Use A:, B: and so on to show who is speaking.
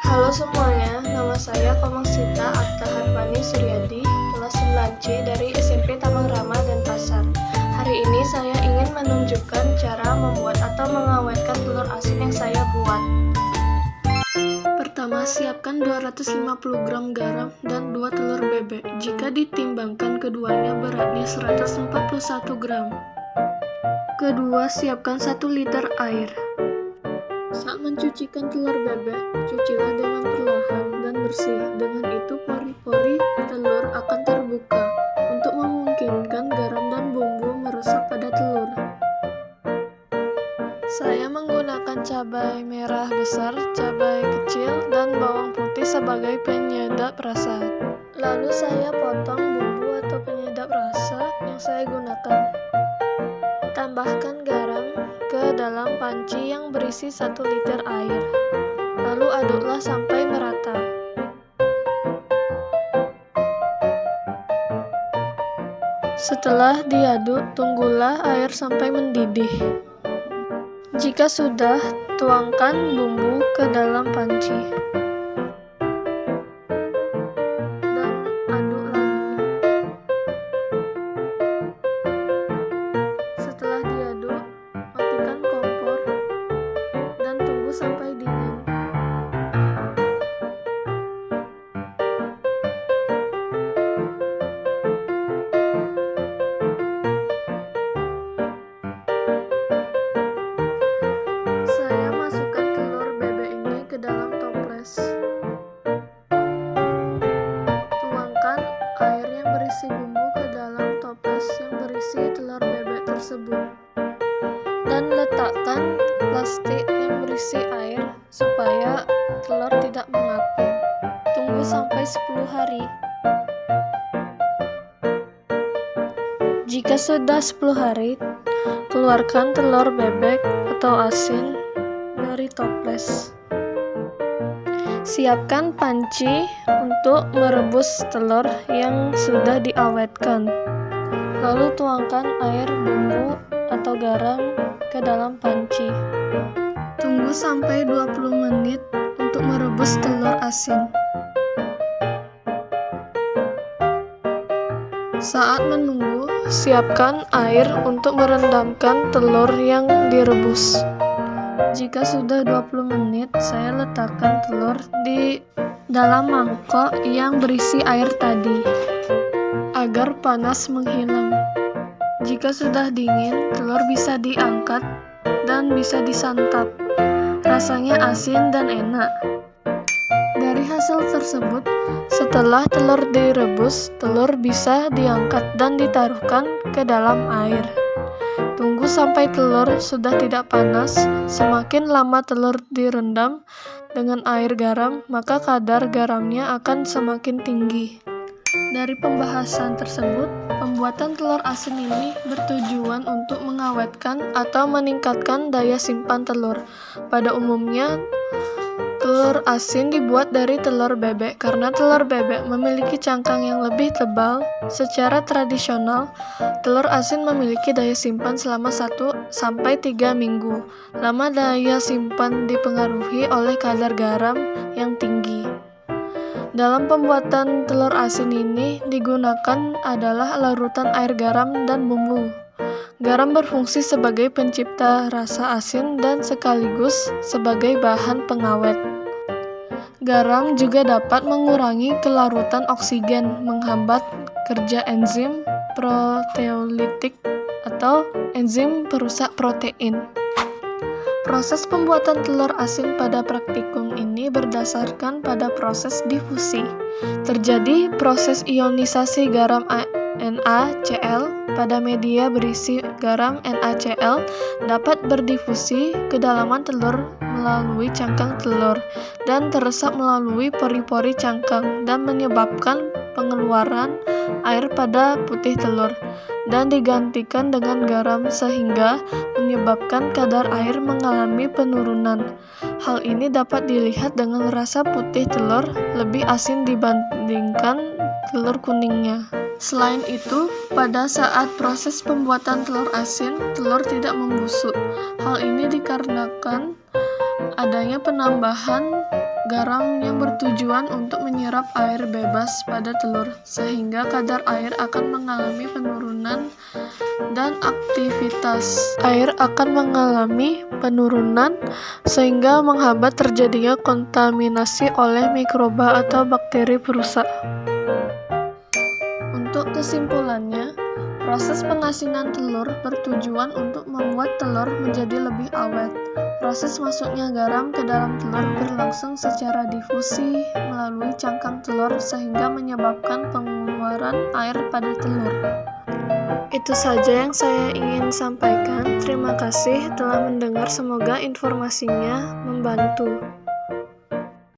A: Halo semuanya, nama saya Komangsita Atta Harvani Suryadi, kelas 9C dari SMP Taman Rama Denpasar. Hari ini saya ingin menunjukkan cara membuat atau mengawetkan telur asin yang saya buat. Pertama, siapkan 250 gram garam dan 2 telur bebek. Jika ditimbangkan keduanya beratnya 141 gram. Kedua, siapkan 1 liter air. Saat mencucikan telur bebek, cucilah dengan perlahan dan bersih. Dengan itu pori-pori telur akan terbuka untuk memungkinkan garam dan bumbu meresap pada telur. Saya menggunakan cabai merah besar, cabai kecil, dan bawang putih sebagai penyedap rasa. Lalu saya potong bumbu atau penyedap rasa yang saya gunakan. Tambahkan garam ke dalam panci yang berisi 1 liter air. Lalu aduklah sampai merata. Setelah diaduk, tunggulah air sampai mendidih. Jika sudah, tuangkan bumbu ke dalam panci. Sampai dingin. Saya masukkan telur bebek ini ke dalam toples. Tuangkan air yang berisi bumbu ke dalam toples yang berisi telur bebek tersebut. Dan letakkan plastik yang berisi air supaya telur tidak mengapung. Tunggu sampai 10 hari. Jika sudah 10 hari, keluarkan telur bebek atau asin dari toples. Siapkan panci untuk merebus telur yang sudah diawetkan. Lalu tuangkan air bumbu atau garam ke dalam panci. Tunggu sampai 20 menit untuk merebus telur asin. Saat menunggu, siapkan air untuk merendamkan telur yang direbus. Jika sudah 20 menit, saya letakkan telur di dalam mangkok yang berisi air tadi, agar panas menghilang. Jika sudah dingin, telur bisa diangkat dan bisa disantap. Rasanya asin dan enak. Dari hasil tersebut, setelah telur direbus, telur bisa diangkat dan ditaruhkan ke dalam air. Tunggu sampai telur sudah tidak panas. Semakin lama telur direndam dengan air garam, maka kadar garamnya akan semakin tinggi. Dari pembahasan tersebut, pembuatan telur asin ini bertujuan untuk mengawetkan atau meningkatkan daya simpan telur. Pada umumnya, telur asin dibuat dari telur bebek karena telur bebek memiliki cangkang yang lebih tebal. Secara tradisional, telur asin memiliki daya simpan selama 1-3 minggu. Lama daya simpan dipengaruhi oleh kadar garam yang tinggi. Dalam pembuatan telur asin ini digunakan adalah larutan air garam dan bumbu. Garam berfungsi sebagai pencipta rasa asin dan sekaligus sebagai bahan pengawet. Garam juga dapat mengurangi kelarutan oksigen, menghambat kerja enzim proteolitik atau enzim perusak protein. Proses pembuatan telur asin pada praktikum ini berdasarkan pada proses difusi. Terjadi proses ionisasi garam NaCl pada media berisi garam NaCl dapat berdifusi ke dalaman telur melalui cangkang telur dan teresap melalui pori-pori cangkang dan menyebabkan pengeluaran air pada putih telur dan digantikan dengan garam sehingga menyebabkan kadar air mengalami penurunan. Hal ini dapat dilihat dengan rasa putih telur lebih asin dibandingkan telur kuningnya. Selain itu, pada saat proses pembuatan telur asin, telur tidak membusuk. Hal ini dikarenakan adanya penambahan garam yang bertujuan untuk menyerap air bebas pada telur, sehingga kadar air akan mengalami penurunan dan aktivitas air akan mengalami penurunan sehingga menghambat terjadinya kontaminasi oleh mikroba atau bakteri perusak. Untuk kesimpulannya, proses pengasinan telur bertujuan untuk membuat telur menjadi lebih awet. Proses masuknya garam ke dalam telur berlangsung secara difusi melalui cangkang telur sehingga menyebabkan pengeluaran air pada telur. Itu saja yang saya ingin sampaikan. Terima kasih telah mendengar, semoga informasinya membantu.